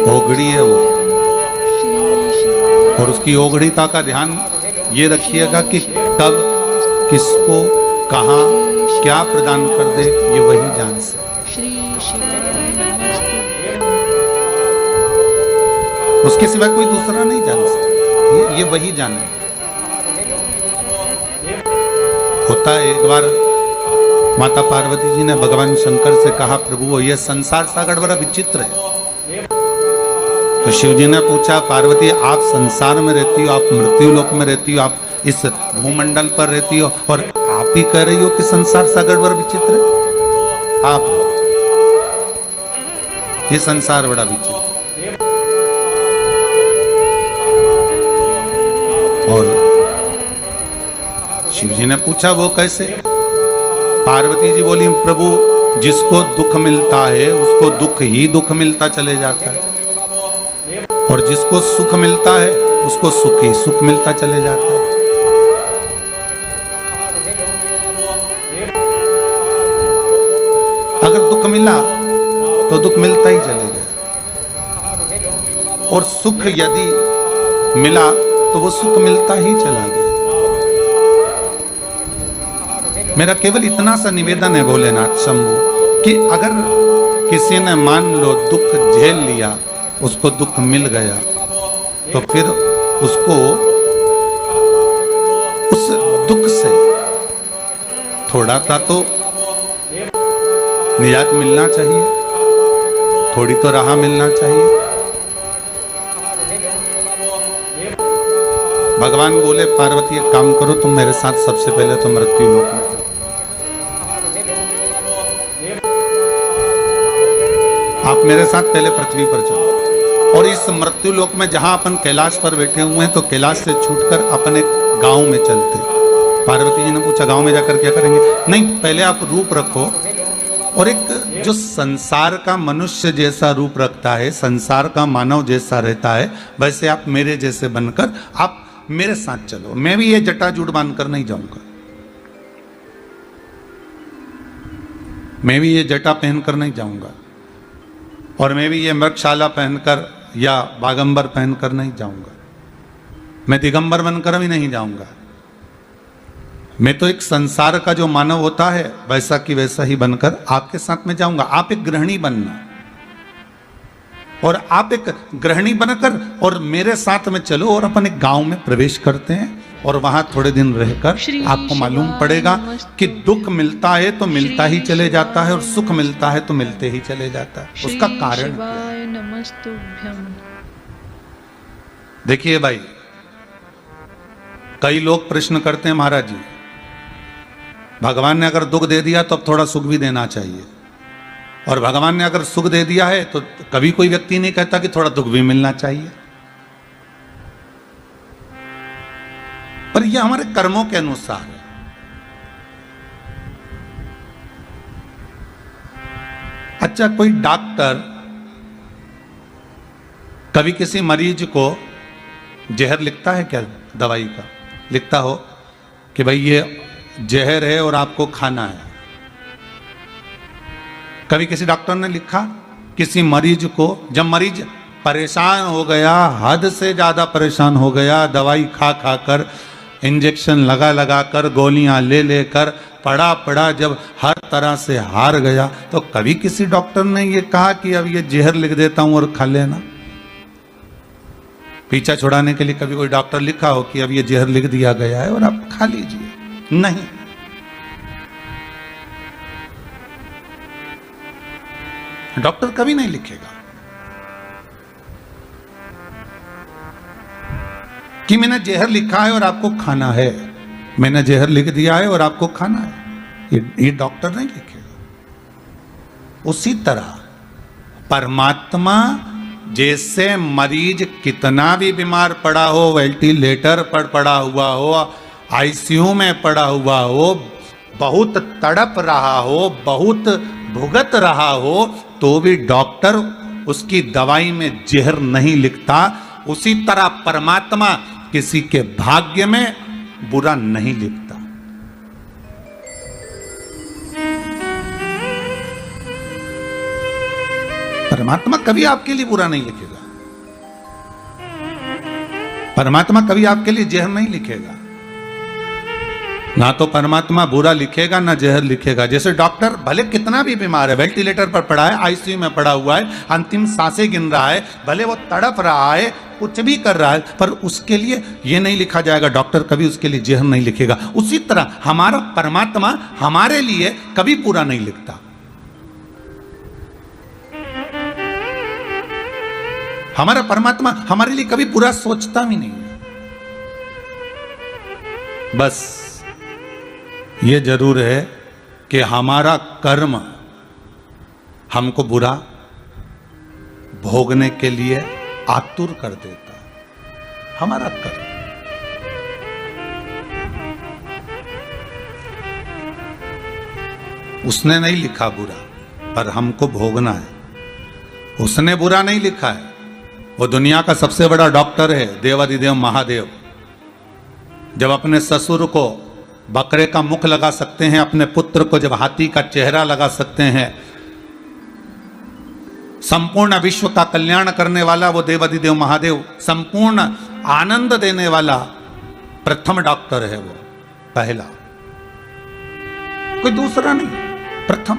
ओगड़ी है वो, और उसकी ओगड़ीता का ध्यान ये रखिएगा कि कब किसको कहाँ क्या प्रदान कर दे, ये वही जान सकते। उसके सिवा कोई दूसरा नहीं जान सकता, ये वही जाने। होता है एक बार माता पार्वती जी ने भगवान शंकर से कहा, प्रभु ये संसार सागर बड़ा विचित्र है। तो शिव जी ने पूछा, पार्वती आप संसार में रहती हो, आप मृत्यु लोक में रहती हो, आप इस भूमंडल पर रहती हो, और आप ही कह रही हो कि संसार सागर बड़ा विचित्र है। आप ये संसार बड़ा विचित्र। और शिव जी ने पूछा वो कैसे? पार्वती जी बोली, प्रभु जिसको दुख मिलता है उसको दुख ही दुख मिलता चले जाता है, और जिसको सुख मिलता है उसको सुख ही सुख मिलता चले जाता है। अगर दुख मिला तो दुख मिलता ही चले गया, और सुख यदि मिला तो वो सुख मिलता ही चला गया। मेरा केवल इतना सा निवेदन है भोलेनाथ शंभू कि अगर किसी ने मान लो दुख झेल लिया, उसको दुख मिल गया, तो फिर उसको उस दुख से थोड़ा सा तो निजात मिलना चाहिए, थोड़ी तो राह मिलना चाहिए। भगवान बोले, पार्वती एक काम करो, तुम मेरे साथ सबसे पहले तो मृत्यु लोक में, आप मेरे साथ पहले पृथ्वी पर चलो, और इस मृत्यु लोक में जहां अपन कैलाश पर बैठे हुए हैं, तो कैलाश से छूटकर अपन एक गांव में चलते। पार्वती जी ने पूछा, गांव में जाकर क्या करेंगे? नहीं, पहले आप रूप रखो, और एक जो संसार का मनुष्य जैसा रूप रखता है, संसार का मानव जैसा रहता है, वैसे आप मेरे जैसे बनकर आप मेरे साथ चलो। मैं भी ये जटाजूट बांधकर नहीं जाऊंगा, मैं भी ये जटा पहनकर नहीं जाऊंगा, और मैं भी ये मृगशाला पहनकर या बागंबर पहनकर नहीं जाऊंगा, मैं दिगंबर बनकर भी नहीं जाऊंगा। मैं तो एक संसार का जो मानव होता है वैसा की वैसा ही बनकर आपके साथ में जाऊंगा। आप एक गृहिणी बनना, और आप एक गृहिणी बनकर और मेरे साथ में चलो, और अपन एक गांव में प्रवेश करते हैं, और वहां थोड़े दिन रहकर आपको मालूम पड़ेगा कि दुख मिलता है तो मिलता ही चले जाता है, और सुख मिलता है तो मिलते ही चले जाता है। उसका कारण देखिए भाई, कई लोग प्रश्न करते हैं, महाराज जी भगवान ने अगर दुख दे दिया तो अब थोड़ा सुख भी देना चाहिए, और भगवान ने अगर सुख दे दिया है तो कभी कोई व्यक्ति नहीं कहता कि थोड़ा दुख भी मिलना चाहिए। पर यह हमारे कर्मों के अनुसार है। अच्छा, कोई डॉक्टर कभी किसी मरीज को जहर लिखता है क्या? दवाई का लिखता हो कि भाई ये जहर है और आपको खाना है। कभी किसी डॉक्टर ने लिखा किसी मरीज को, जब मरीज परेशान हो गया, हद से ज्यादा परेशान हो गया, दवाई खा खा कर, इंजेक्शन लगा लगा कर, गोलियां ले लेकर, पड़ा पड़ा जब हर तरह से हार गया, तो कभी किसी डॉक्टर ने ये कहा कि अब ये जहर लिख देता हूं और खा लेना? पीछा छुड़ाने के लिए कभी कोई डॉक्टर लिखा हो कि अब ये जहर लिख दिया गया है और आप खा लीजिए? नहीं। डॉक्टर कभी नहीं लिखेगा कि मैंने जहर लिखा है और आपको खाना है, मैंने जहर लिख दिया है और आपको खाना है। ये डॉक्टर नहीं लिखेगा। उसी तरह परमात्मा जैसे मरीज कितना भी बीमार पड़ा हो, वेंटिलेटर पर पड़ा हुआ हो, आईसीयू में पड़ा हुआ हो, बहुत तड़प रहा हो, बहुत भुगत रहा हो, तो भी डॉक्टर उसकी दवाई में जहर नहीं लिखता। उसी तरह परमात्मा किसी के भाग्य में बुरा नहीं लिखता। परमात्मा कभी आपके लिए बुरा नहीं लिखेगा। परमात्मा कभी आपके लिए जहर नहीं लिखेगा। ना तो परमात्मा बुरा लिखेगा ना जहर लिखेगा। जैसे डॉक्टर भले कितना भी बीमार है, वेंटिलेटर पर पड़ा है, आईसीयू में पड़ा हुआ है, अंतिम सांसें गिन रहा है, भले वो तड़प रहा है, कुछ भी कर रहा है, पर उसके लिए ये नहीं लिखा जाएगा, डॉक्टर कभी उसके लिए जहर नहीं लिखेगा। उसी तरह हमारा परमात्मा हमारे लिए कभी बुरा नहीं लिखता। हमारा परमात्मा हमारे लिए कभी बुरा सोचता भी नहीं है। बस ये जरूर है कि हमारा कर्म हमको बुरा भोगने के लिए आतुर कर देता है। हमारा कर्म, उसने नहीं लिखा बुरा, पर हमको भोगना है। उसने बुरा नहीं लिखा है। वो दुनिया का सबसे बड़ा डॉक्टर है, देवाधिदेव महादेव। जब अपने ससुर को बकरे का मुख लगा सकते हैं, अपने पुत्र को जब हाथी का चेहरा लगा सकते हैं, संपूर्ण विश्व का कल्याण करने वाला वो देवाधिदेव महादेव, संपूर्ण आनंद देने वाला प्रथम डॉक्टर है। वो पहला, कोई दूसरा नहीं, प्रथम।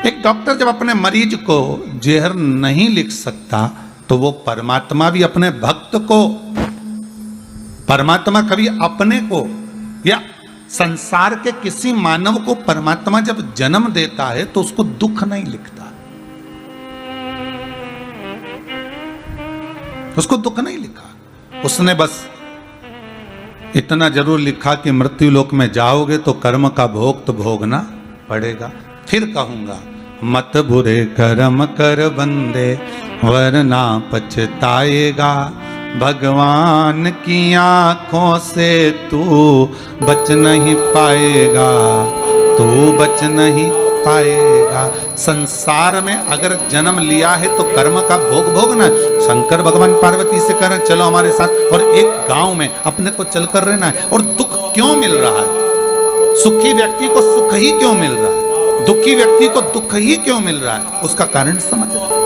एक डॉक्टर जब अपने मरीज को जहर नहीं लिख सकता, तो वो परमात्मा भी अपने भक्त को, परमात्मा कभी अपने को या संसार के किसी मानव को परमात्मा जब जन्म देता है तो उसको दुख नहीं लिखता, उसको दुख नहीं लिखा। उसने बस इतना जरूर लिखा कि मृत्यु लोक में जाओगे तो कर्म का भोग तो भोगना पड़ेगा। फिर कहूंगा, मत बुरे कर्म कर बंदे वरना पछताएगा, भगवान की आंखों से तू बच नहीं पाएगा, तू बच नहीं पाएगा। संसार में अगर जन्म लिया है तो कर्म का भोग भोगना। शंकर भगवान पार्वती से कह रहे हैं चलो हमारे साथ, और एक गांव में अपने को चलकर रहना है। और दुख क्यों मिल रहा है? सुखी व्यक्ति को सुख ही क्यों मिल रहा है? दुखी व्यक्ति को दुख ही क्यों मिल रहा है? उसका कारण समझ रहे।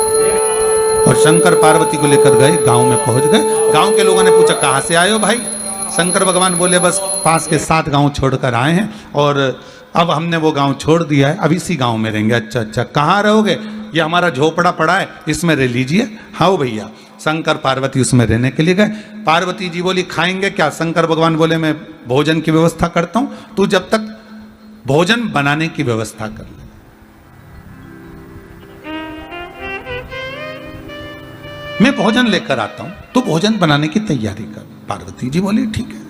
और शंकर पार्वती को लेकर गए, गांव में पहुंच गए। गांव के लोगों ने पूछा कहां से आए हो भाई? शंकर भगवान बोले बस पास के 7 गांव छोड़कर आए हैं और अब हमने वो गांव छोड़ दिया है, अब इसी गांव में रहेंगे। अच्छा अच्छा, कहाँ रहोगे? ये हमारा झोपड़ा पड़ा है, इसमें रह लीजिए। हाँ भैया। शंकर पार्वती उसमें रहने के लिए गए। पार्वती जी बोली खाएंगे क्या? शंकर भगवान बोले मैं भोजन की व्यवस्था करता हूं, तू जब तक भोजन बनाने की व्यवस्था कर ले। मैं भोजन लेकर आता हूं, तू भोजन बनाने की तैयारी कर। पार्वती जी बोली ठीक है।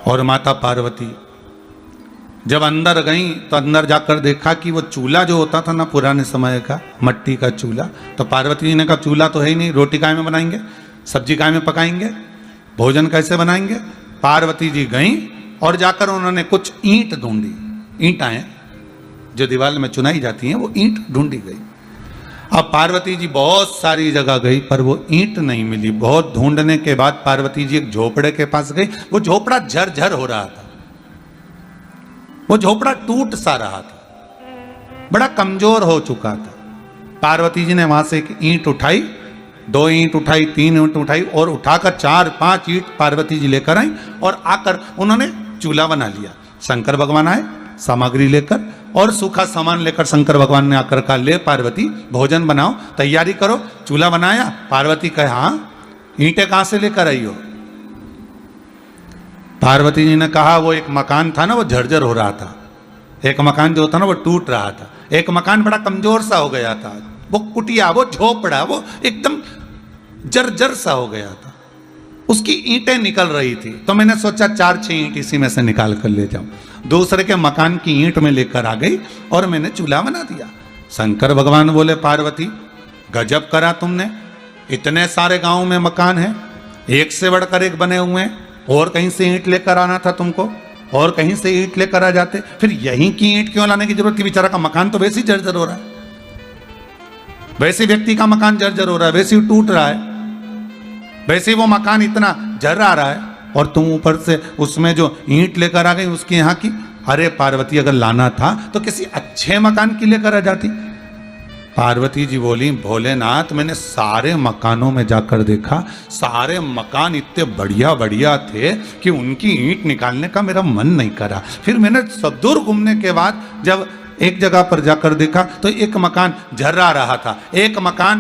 और माता पार्वती जब अंदर गई तो अंदर जाकर देखा कि वो चूल्हा जो होता था ना पुराने समय का, मिट्टी का चूल्हा, तो पार्वती जी ने कहा चूल्हा तो है ही नहीं, रोटी काय में बनाएंगे, सब्जी काय में पकाएंगे, भोजन कैसे बनाएंगे? पार्वती जी गई और जाकर उन्होंने कुछ ईंट ढूंढी। ईंटें जो दीवार में चुनाई जाती हैं वो ईंट ढूंढी गई। अब पार्वती जी बहुत सारी जगह गई पर वो ईंट नहीं मिली। बहुत ढूंढने के बाद पार्वती जी एक झोपड़े के पास गई। वो झोपड़ा झरझर हो रहा था, वो झोपड़ा टूट सा रहा था, बड़ा कमजोर हो चुका था। पार्वती जी ने वहां से एक ईंट उठाई, 2 ईंट उठाई, 3 ईंट उठाई और उठाकर 4-5 ईंट पार्वती जी लेकर आई और आकर उन्होंने चूल्हा बना लिया। शंकर भगवान आए सामग्री लेकर और सूखा सामान लेकर। शंकर भगवान ने आकर कहा ले पार्वती भोजन बनाओ, तैयारी करो। चूल्हा बनाया। पार्वती कहे हाँ, ईंटें कहां से लेकर आई हो? पार्वती जी ने कहा वो एक मकान था ना, वो झरझर हो रहा था। एक मकान जो था ना वो टूट रहा था। एक मकान बड़ा कमजोर सा हो गया था, वो कुटिया, वो झोपड़ा, वो एकदम जर्जर सा हो गया था। उसकी ईंटें निकल रही थी, तो मैंने सोचा 4-6 ईंट इसी में से निकाल कर ले जाऊं। दूसरे के मकान की ईंट में लेकर आ गई और मैंने चूल्हा बना दिया। शंकर भगवान बोले पार्वती गजब करा तुमने, इतने सारे गांव में मकान है, एक से बढ़कर एक बने हुए हैं, और कहीं से ईंट लेकर आना था तुमको, और कहीं से ईंट लेकर आ जाते, फिर यहीं की ईंट क्यों लाने की जरूरत थी? बेचारा का मकान तो वैसे ही जर्जर हो रहा है, वैसे व्यक्ति का मकान जर्जर हो रहा है, वैसे ही टूट रहा है, वैसे ही वो मकान इतना झर आ रहा है, और तुम ऊपर से उसमें जो ईंट लेकर आ गई उसकी यहाँ की अरे पार्वती, अगर लाना था तो किसी अच्छे मकान के लिए करा जाती। पार्वती जी बोली, भोलेनाथ मैंने सारे मकानों में जाकर देखा, सारे मकान इतने बढ़िया बढ़िया थे कि उनकी ईंट निकालने का मेरा मन नहीं करा। फिर मैंने सब दूर घूमने के बाद जब एक जगह पर जाकर देखा तो एक मकान झर्रा रहा था, एक मकान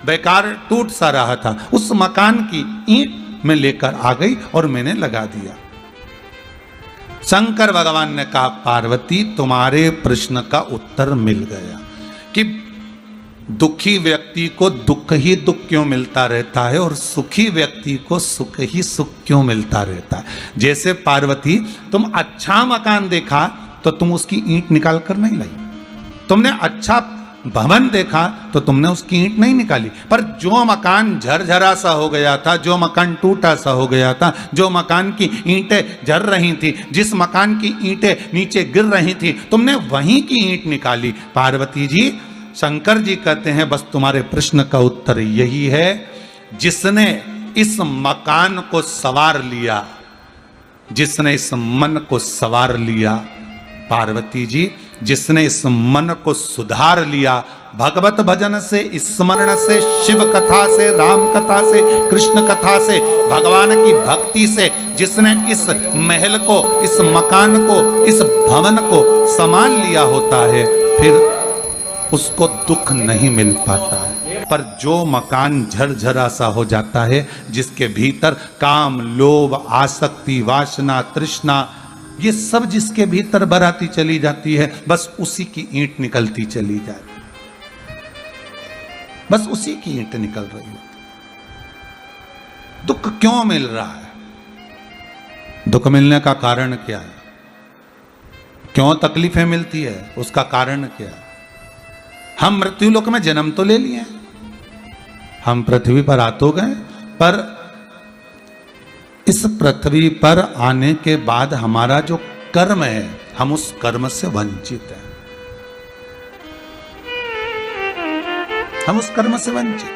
बेकार टूट सा रहा था। उस मकान की ईंट में लेकर आ गई और मैंने लगा दिया। शंकर भगवान ने कहा, पार्वती तुम्हारे प्रश्न का उत्तर मिल गया कि दुखी व्यक्ति को दुख ही दुख क्यों मिलता रहता है और सुखी व्यक्ति को सुख ही सुख क्यों मिलता रहता है। जैसे पार्वती, तुम अच्छा मकान देखा तो तुम उसकी ईंट निकाल कर नहीं लाई, तुमने अच्छा भवन देखा तो तुमने उसकी ईंट नहीं निकाली, पर जो मकान झरझरा सा हो गया था, जो मकान टूटा सा हो गया था, जो मकान की ईंटें झर रही थी, जिस मकान की ईंटें नीचे गिर रही थी, तुमने वहीं की ईंट निकाली। पार्वती जी, शंकर जी कहते हैं बस तुम्हारे प्रश्न का उत्तर यही है, जिसने इस मकान को सवार लिया, जिसने इस मन को सवार लिया, पार्वती जी जिसने इस मन को सुधार लिया, भगवत भजन से, स्मरण से, शिव कथा से, राम कथा से, कृष्ण कथा से, भगवान की भक्ति से, जिसने इस महल को, इस मकान को, इस भवन को संभाल लिया होता है, फिर उसको दुख नहीं मिल पाता है। पर जो मकान झरझरा सा हो जाता है, जिसके भीतर काम, लोभ, आसक्ति, वासना, तृष्णा, ये सब जिसके भीतर भराती चली जाती है, बस उसी की ईंट निकलती चली जाती, बस उसी की ईंट निकल रही है। दुख क्यों मिल रहा है? दुख मिलने का कारण क्या है? क्यों तकलीफें मिलती है? उसका कारण क्या है? हम मृत्यु लोक में जन्म तो ले लिए, हम पृथ्वी पर आ तो गए, पर इस पृथ्वी पर आने के बाद हमारा जो कर्म है, हम उस कर्म से वंचित हैं, हम उस कर्म से वंचित।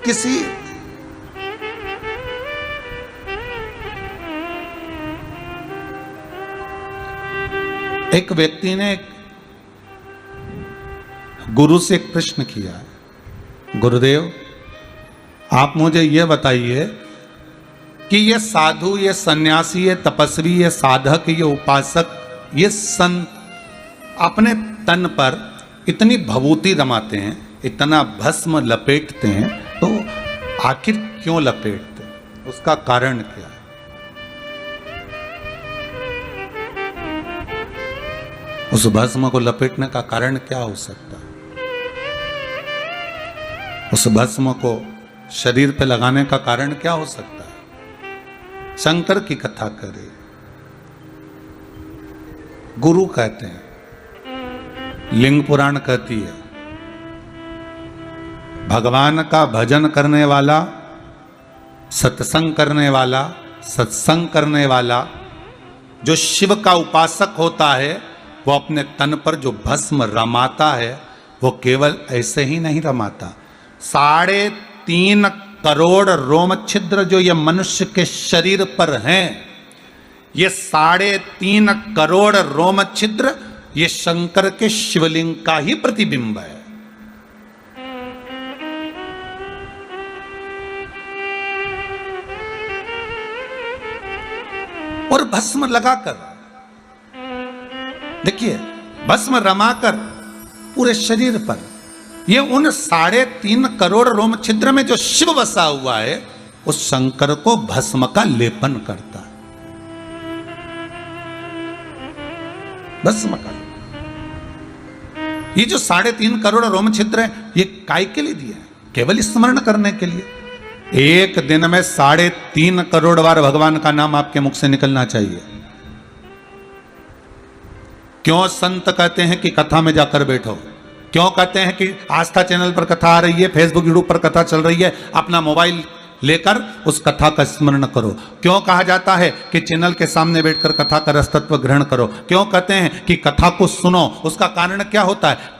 किसी एक व्यक्ति ने गुरु से एक प्रश्न किया, गुरुदेव आप मुझे यह बताइए कि ये साधु, ये सन्यासी, ये तपस्वी, ये साधक, ये उपासक, ये संत अपने तन पर इतनी भभूति रमाते हैं, इतना भस्म लपेटते हैं, तो आखिर क्यों लपेटते हैं? उसका कारण क्या है? उस भस्म को लपेटने का कारण क्या हो सकता है? उस भस्म को शरीर पे लगाने का कारण क्या हो सकता है? शंकर की कथा करे, गुरु कहते हैं, लिंग पुराण कहती है, भगवान का भजन करने वाला, सत्संग करने वाला, सत्संग करने वाला, जो शिव का उपासक होता है, वो अपने तन पर जो भस्म रमाता है, वो केवल ऐसे ही नहीं रमाता। 3.5 करोड़ रोम छिद्र जो ये मनुष्य के शरीर पर हैं, ये 3.5 करोड़ रोम छिद्र ये शंकर के शिवलिंग का ही प्रतिबिंब है। और भस्म लगाकर देखिए, भस्म रमाकर पूरे शरीर पर, ये उन 3.5 करोड़ रोम छिद्र में जो शिव बसा हुआ है, उस शंकर को भस्म का लेपन करता है, भस्म का। ये जो 3.5 करोड़ रोम छिद्र है, ये काय के लिए दिया है? केवल स्मरण करने के लिए। एक दिन में 3.5 करोड़ बार भगवान का नाम आपके मुख से निकलना चाहिए। क्यों संत कहते हैं कि कथा में जाकर बैठो? क्यों कहते हैं कि आस्था चैनल पर कथा आ रही है, फेसबुक यूट्यूब पर कथा चल रही है, अपना मोबाइल लेकर उस कथा का स्मरण करो? क्यों कहा जाता है कि चैनल के सामने बैठकर कथा का रस तत्व ग्रहण करो? क्यों कहते हैं कि कथा को सुनो? उसका कारण क्या होता है?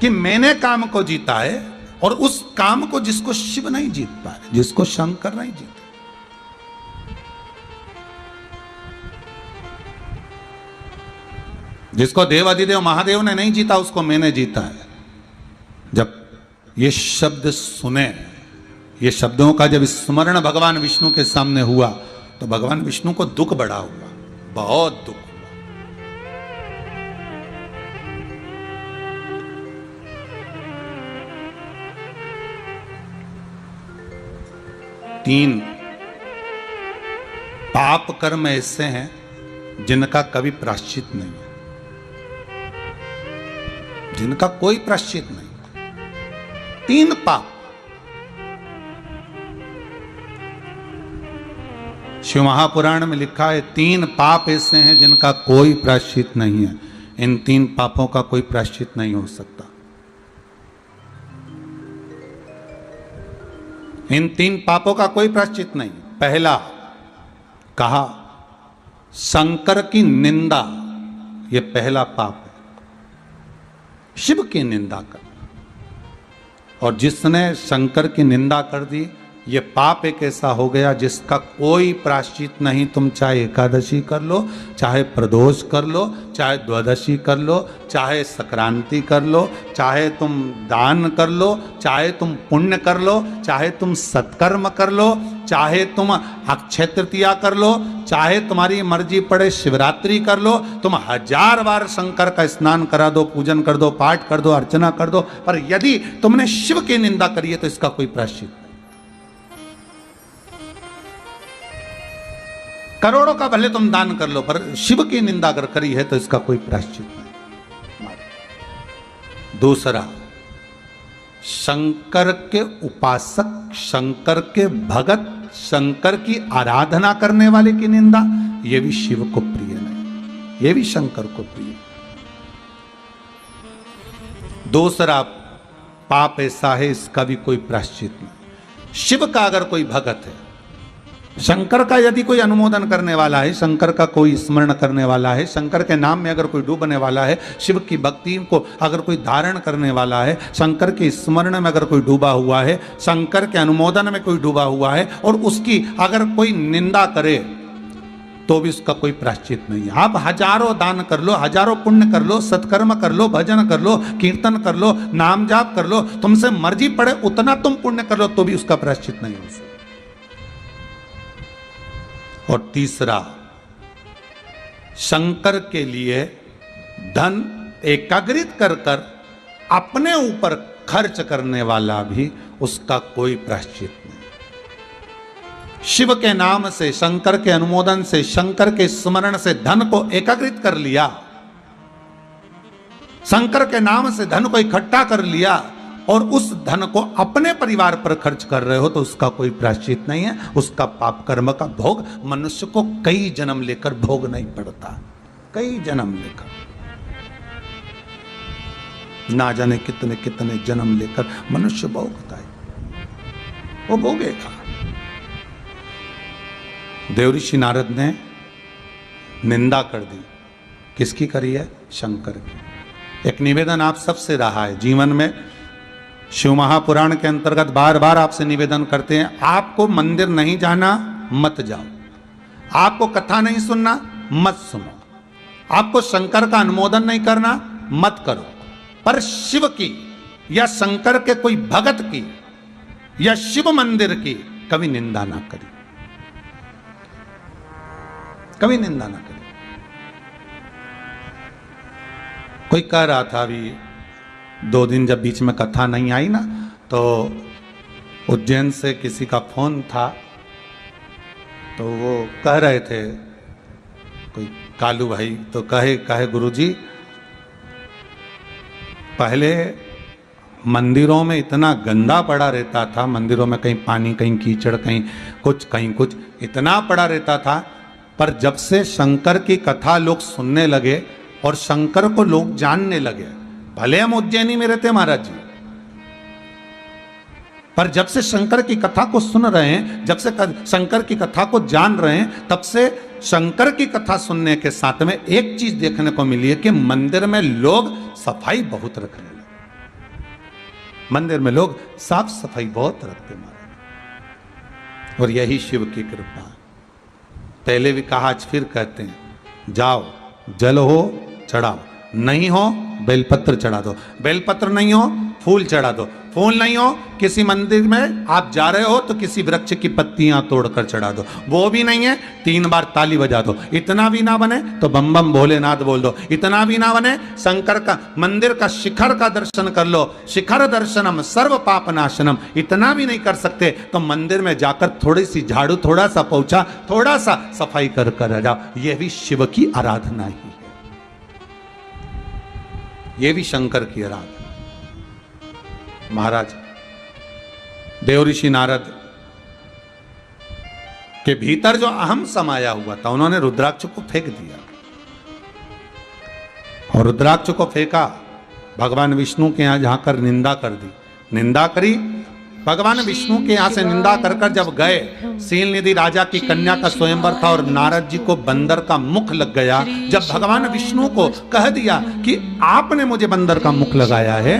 कि मैंने काम को जीता है, और उस काम को जिसको शिव नहीं जीत पाए, जिसको शंकर नहीं जीते। जिसको देव अधिदेव महादेव ने नहीं जीता, उसको मैंने जीता है। जब ये शब्द सुने, ये शब्दों का जब स्मरण भगवान विष्णु के सामने हुआ, तो भगवान विष्णु को दुख बड़ा हुआ, बहुत दुख हुआ। तीन पाप कर्म ऐसे हैं जिनका कभी प्रायश्चित नहीं है, जिनका कोई प्रायश्चित नहीं। तीन पाप। शिव महापुराण में लिखा है, तीन पाप ऐसे हैं जिनका कोई प्रायश्चित नहीं है। इन तीन पापों का कोई प्रायश्चित नहीं हो सकता। इन तीन पापों का कोई प्रायश्चित नहीं। पहला कहा, शंकर की निंदा, यह पहला पाप है, शिव की निंदा कर। और जिसने शंकर की निंदा कर दी, ये पाप एक ऐसा हो गया जिसका कोई प्रायश्चित नहीं। तुम चाहे एकादशी कर लो, चाहे प्रदोष कर लो, चाहे द्वादशी कर लो, चाहे संक्रांति कर लो, चाहे तुम दान कर लो, चाहे तुम पुण्य कर लो, चाहे तुम सत्कर्म कर लो, चाहे तुम अक्षय तृतीया कर लो, चाहे तुम्हारी मर्जी पड़े शिवरात्रि कर लो, तुम 1000 बार शंकर का स्नान करा दो, पूजन कर दो, पाठ कर दो, अर्चना कर दो, पर यदि तुमने शिव की निंदा करी है तो इसका कोई प्रायश्चित नहीं। करोड़ों का भले तुम दान कर लो, पर शिव की निंदा अगर करी है तो इसका कोई प्रायश्चित नहीं। दूसरा, शंकर के उपासक, शंकर के भगत, शंकर की आराधना करने वाले की निंदा, यह भी शिव को प्रिय नहीं, यह भी शंकर को प्रिय। दूसरा पाप ऐसा है, इसका भी कोई प्रायश्चित नहीं। शिव का अगर कोई भगत है, शंकर का यदि कोई अनुमोदन करने वाला है, शंकर का कोई स्मरण करने वाला है, शंकर के नाम में अगर कोई डूबने वाला है, शिव की भक्ति को अगर कोई धारण करने वाला है, शंकर के स्मरण में अगर कोई डूबा हुआ है, शंकर के अनुमोदन में कोई डूबा हुआ है, और उसकी अगर कोई निंदा करे तो भी उसका कोई प्रायश्चित नहीं है। आप 1000 दान कर लो, 1000 पुण्य कर लो, सत्कर्म कर लो, भजन कर लो, कीर्तन कर लो, नाम जाप कर लो, तुमसे मर्जी पड़े उतना तुम पुण्य कर लो, तो भी उसका प्रायश्चित नहीं हो सकता। और तीसरा, शंकर के लिए धन एकाग्रित कर कर अपने ऊपर खर्च करने वाला भी, उसका कोई प्रायश्चित नहीं। शिव के नाम से, शंकर के अनुमोदन से, शंकर के स्मरण से धन को एकाग्रित कर लिया, शंकर के नाम से धन को इकट्ठा कर लिया, और उस धन को अपने परिवार पर खर्च कर रहे हो, तो उसका कोई प्रायश्चित नहीं है। उसका पाप कर्म का भोग मनुष्य को कई जन्म लेकर भोग नहीं पड़ता, कई जन्म लेकर, ना जाने कितने कितने जन्म लेकर मनुष्य भोगता है, वो भोगेगा। देवऋषि नारद ने निंदा कर दी, किसकी करी है? शंकर की। एक निवेदन आप सबसे रहा है जीवन में, शिव महापुराण के अंतर्गत बार बार आपसे निवेदन करते हैं, आपको मंदिर नहीं जाना मत जाओ, आपको कथा नहीं सुनना मत सुनो, आपको शंकर का अनुमोदन नहीं करना मत करो, पर शिव की या शंकर के कोई भगत की या शिव मंदिर की कभी निंदा ना करी, कभी निंदा ना करी। कोई कह रहा था अभी 2 दिन जब बीच में कथा नहीं आई ना, तो उज्जैन से किसी का फोन था, तो वो कह रहे थे, कोई कालू भाई, तो कहे गुरुजी, पहले मंदिरों में इतना गंदा पड़ा रहता था, मंदिरों में कहीं पानी, कहीं कीचड़, कहीं कुछ इतना पड़ा रहता था, पर जब से शंकर की कथा लोग सुनने लगे और शंकर को लोग जानने लगे, भले हम उज्जैनी में रहते महाराज जी, पर जब से शंकर की कथा को सुन रहे हैं, जब से शंकर की कथा को जान रहे हैं, तब से शंकर की कथा सुनने के साथ में एक चीज देखने को मिली है कि मंदिर में लोग सफाई बहुत रख रहे हैं। मंदिर में लोग साफ सफाई बहुत रखते महाराज, और यही शिव की कृपा। पहले भी कहा, आज फिर कहते हैं, जाओ जल हो चढ़ाओ, नहीं हो बेलपत्र चढ़ा दो, बेलपत्र नहीं हो फूल चढ़ा दो, फूल नहीं हो किसी मंदिर में आप जा रहे हो तो किसी वृक्ष की पत्तियां तोड़कर चढ़ा दो, वो भी नहीं है 3 बार ताली बजा दो, इतना भी ना बने तो बम बम भोलेनाथ बोल दो, इतना भी ना बने शंकर का मंदिर का शिखर का दर्शन कर लो, शिखर दर्शनम सर्व पाप नाशनम, इतना भी नहीं कर सकते तो मंदिर में जाकर थोड़ी सी झाड़ू, थोड़ा सा पोछा, थोड़ा सा सफाई कर कर आ जाओ। यह भी शिव की आराधना ही है, यह भी शंकर की आराधना। महाराज देव ऋषि नारद के भीतर जो अहम समाया हुआ था, उन्होंने रुद्राक्ष को फेंक दिया, और रुद्राक्ष को फेंका, भगवान विष्णु के यहां जाकर निंदा कर दी, निंदा करी। भगवान विष्णु के यहां से निंदा कर कर जब गए, शीलनिधि राजा की कन्या का स्वयंवर था और नारद जी को बंदर का मुख लग गया। जब भगवान विष्णु को कह दिया कि आपने मुझे बंदर का मुख लगाया है,